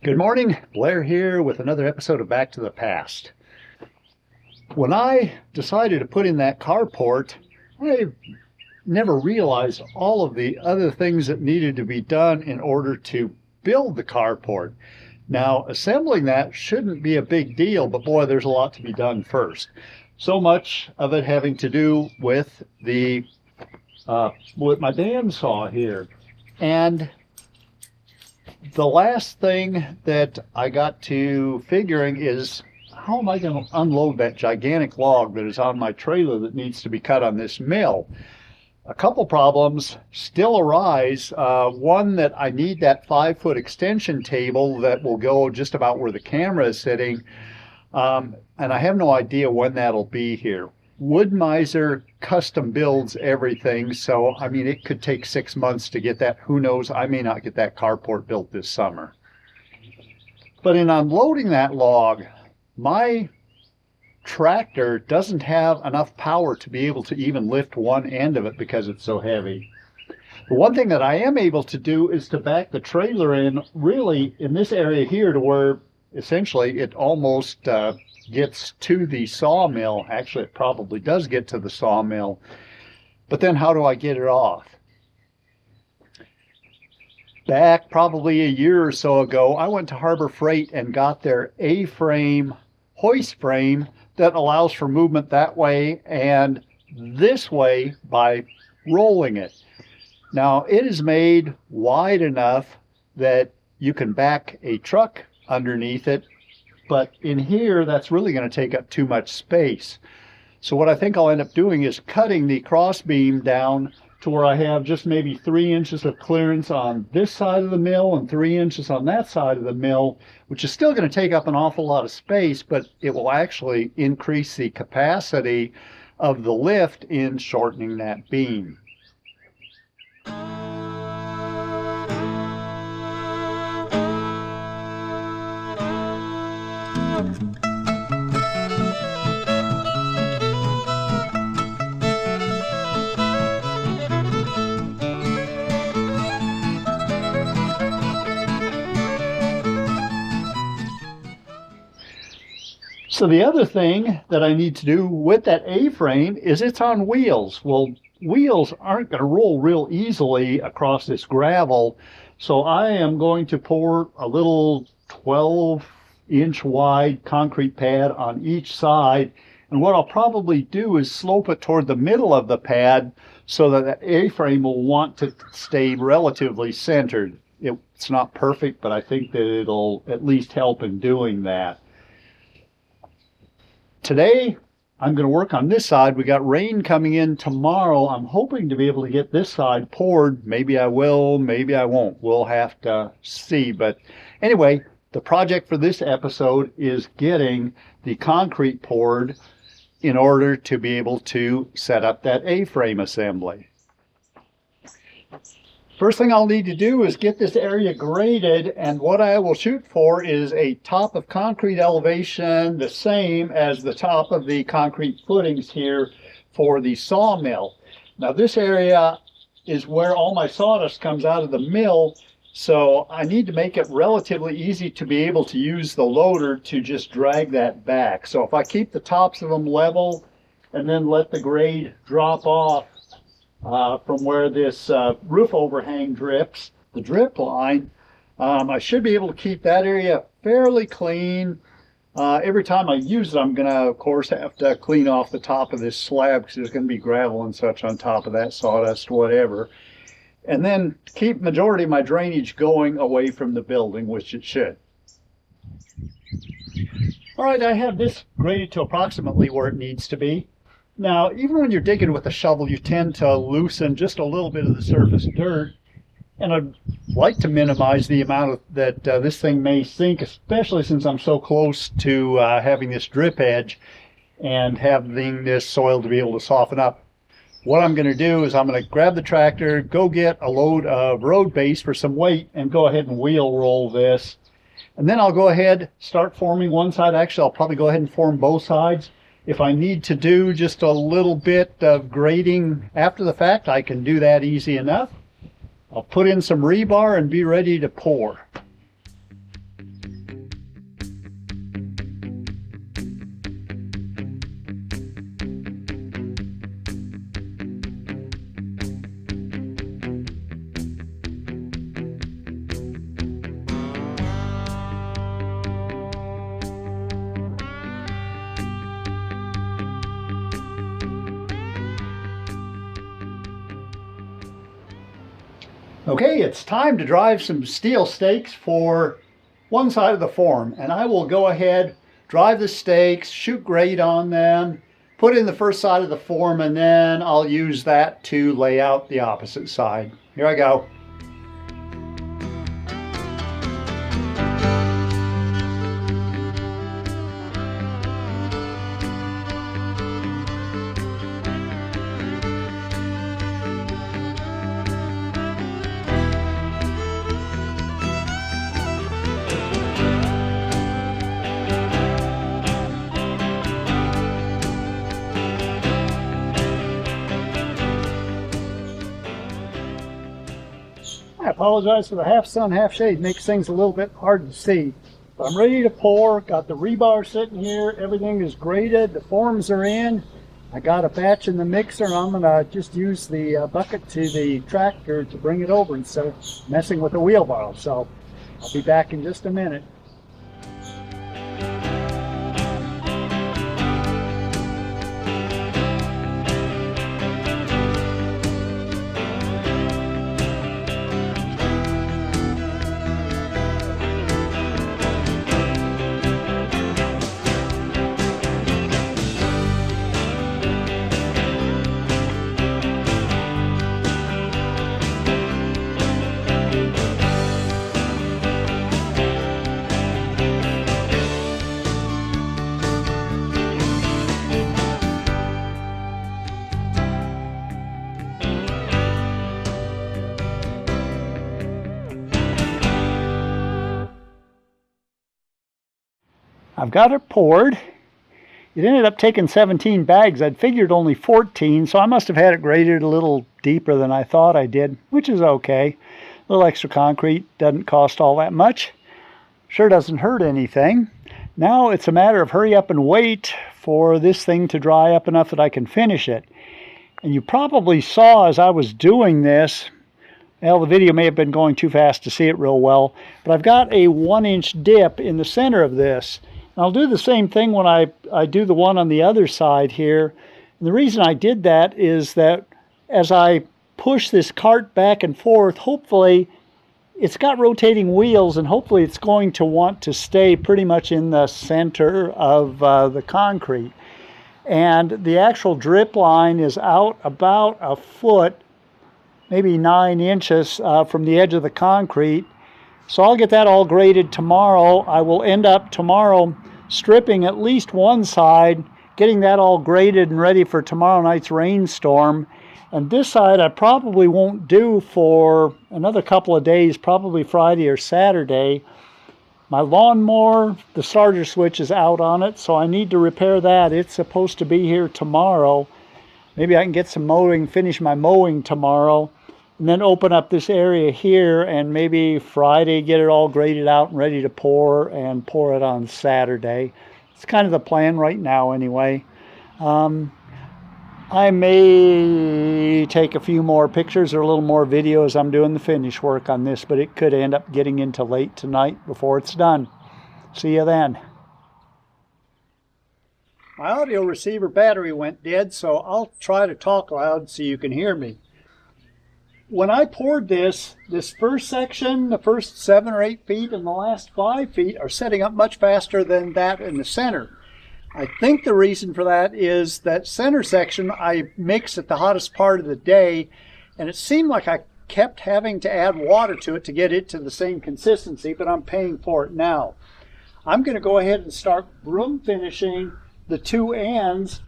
Good morning, Blair here with another episode of Back to the Past. When I decided to put in that carport, I never realized all of the other things that needed to be done in order to build the carport. Now, assembling that shouldn't be a big deal, but boy, there's a lot to be done first. So much of it having to do with with my bandsaw here. And the last thing that I got to figuring is, how am I going to unload that gigantic log that is on my trailer that needs to be cut on this mill? A couple problems still arise. One, that I need that 5-foot extension table that will go just about where the camera is sitting. And I have no idea when that'll be here. Wood Miser custom builds everything, so I mean, it could take 6 months to get that. Who knows? I may not get that carport built this summer. But in unloading that log, my tractor doesn't have enough power to be able to even lift one end of it because it's so heavy. The one thing that I am able to do is to back the trailer in really in this area here to where essentially it almost gets to the sawmill. Actually, it probably does get to the sawmill. But then how do I get it off? Back probably a year or so ago, I went to Harbor Freight and got their A-frame hoist frame that allows for movement that way and this way by rolling it. Now, it is made wide enough that you can back a truck underneath it, but in here that's really going to take up too much space. So what I think I'll end up doing is cutting the crossbeam down to where I have just maybe 3 inches of clearance on this side of the mill and 3 inches on that side of the mill, which is still going to take up an awful lot of space, but it will actually increase the capacity of the lift in shortening that beam. So the other thing that I need to do with that A-frame is it's on wheels. Well, wheels aren't going to roll real easily across this gravel, so I am going to pour a little 12-inch wide concrete pad on each side, and what I'll probably do is slope it toward the middle of the pad so that that A-frame will want to stay relatively centered. It's not perfect, but I think that it'll at least help in doing that. Today, I'm going to work on this side. We got rain coming in tomorrow. I'm hoping to be able to get this side poured. Maybe I will, maybe I won't. We'll have to see. But anyway, the project for this episode is getting the concrete poured in order to be able to set up that A-frame assembly. First thing I'll need to do is get this area graded, and what I will shoot for is a top of concrete elevation the same as the top of the concrete footings here for the sawmill. Now this area is where all my sawdust comes out of the mill, so I need to make it relatively easy to be able to use the loader to just drag that back. So if I keep the tops of them level and then let the grade drop off from where this roof overhang drips, the drip line, I should be able to keep that area fairly clean. Every time I use it, I'm going to, of course, have to clean off the top of this slab because there's going to be gravel and such on top of that, sawdust, whatever. And then keep majority of my drainage going away from the building, which it should. All right, I have this graded to approximately where it needs to be. Now, even when you're digging with a shovel, you tend to loosen just a little bit of the surface dirt, and I'd like to minimize the amount that this thing may sink, especially since I'm so close to having this drip edge and having this soil to be able to soften up. What I'm going to do is I'm going to grab the tractor, go get a load of road base for some weight, and go ahead and wheel roll this. And then I'll go ahead, start forming one side. Actually, I'll probably go ahead and form both sides. If I need to do just a little bit of grading after the fact, I can do that easy enough. I'll put in some rebar and be ready to pour. Okay, it's time to drive some steel stakes for one side of the form, and I will go ahead, drive the stakes, shoot grade on them, put in the first side of the form, and then I'll use that to lay out the opposite side. Here I go. I apologize for the half sun, half shade. Makes things a little bit hard to see. But I'm ready to pour. Got the rebar sitting here. Everything is graded. The forms are in. I got a batch in the mixer, and I'm going to just use the bucket to the tractor to bring it over instead of messing with the wheelbarrow. So I'll be back in just a minute. I've got it poured. It ended up taking 17 bags. I'd figured only 14, so I must have had it graded a little deeper than I thought I did, which is okay. A little extra concrete doesn't cost all that much. Sure doesn't hurt anything. Now it's a matter of hurry up and wait for this thing to dry up enough that I can finish it. And you probably saw as I was doing this, well, the video may have been going too fast to see it real well, but I've got a 1-inch dip in the center of this. I'll do the same thing when I do the one on the other side here. And the reason I did that is that as I push this cart back and forth, hopefully it's got rotating wheels, and hopefully it's going to want to stay pretty much in the center of the concrete. And the actual drip line is out about a foot, maybe 9 inches from the edge of the concrete. So I'll get that all graded tomorrow. I will end up tomorrow stripping at least one side, getting that all graded and ready for tomorrow night's rainstorm. And this side I probably won't do for another couple of days, probably Friday or Saturday. My lawnmower, the starter switch is out on it, so I need to repair that. It's supposed to be here tomorrow. Maybe I can get some mowing, finish my mowing tomorrow, and then open up this area here, and maybe Friday get it all graded out and ready to pour, and pour it on Saturday. It's kind of the plan right now anyway. I may take a few more pictures or a little more video as I'm doing the finish work on this, but it could end up getting into late tonight before it's done. See you then. My audio receiver battery went dead, so I'll try to talk loud so you can hear me. When I poured this first section, the first 7 or 8 feet and the last 5 feet are setting up much faster than that in the center. I think the reason for that is that center section I mixed at the hottest part of the day, and it seemed like I kept having to add water to it to get it to the same consistency, but I'm paying for it now. I'm going to go ahead and start broom finishing the two ends.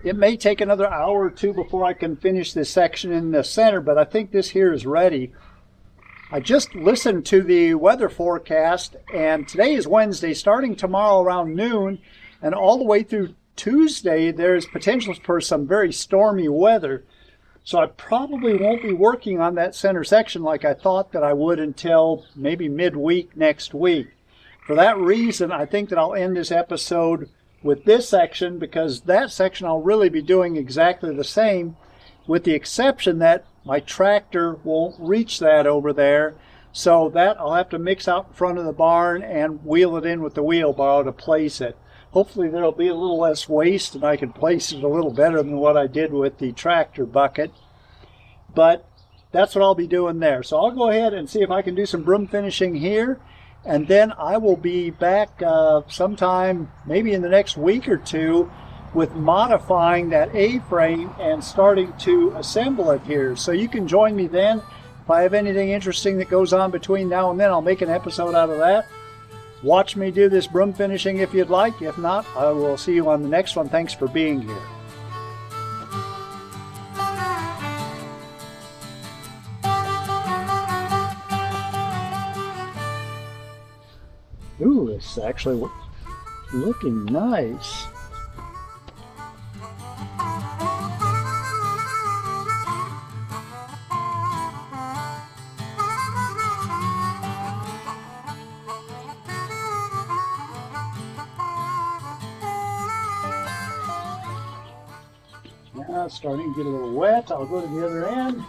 It may take another hour or two before I can finish this section in the center, but I think this here is ready. I just listened to the weather forecast, and today is Wednesday. Starting tomorrow around noon and all the way through Tuesday, there's potential for some very stormy weather. So I probably won't be working on that center section like I thought that I would until maybe midweek next week. For that reason, I think that I'll end this episode with this section, because that section I'll really be doing exactly the same, with the exception that my tractor won't reach that over there. So that I'll have to mix out in front of the barn and wheel it in with the wheelbarrow to place it. Hopefully there'll be a little less waste and I can place it a little better than what I did with the tractor bucket. But that's what I'll be doing there. So I'll go ahead and see if I can do some broom finishing here, and then I will be back sometime maybe in the next week or two with modifying that A-frame and starting to assemble it here. So you can join me then. If I have anything interesting that goes on between now and then, I'll make an episode out of that. Watch me do this broom finishing if you'd like. If not, I will see you on the next one. Thanks for being here. Ooh, it's actually looking nice. Now it's starting to get a little wet. I'll go to the other end.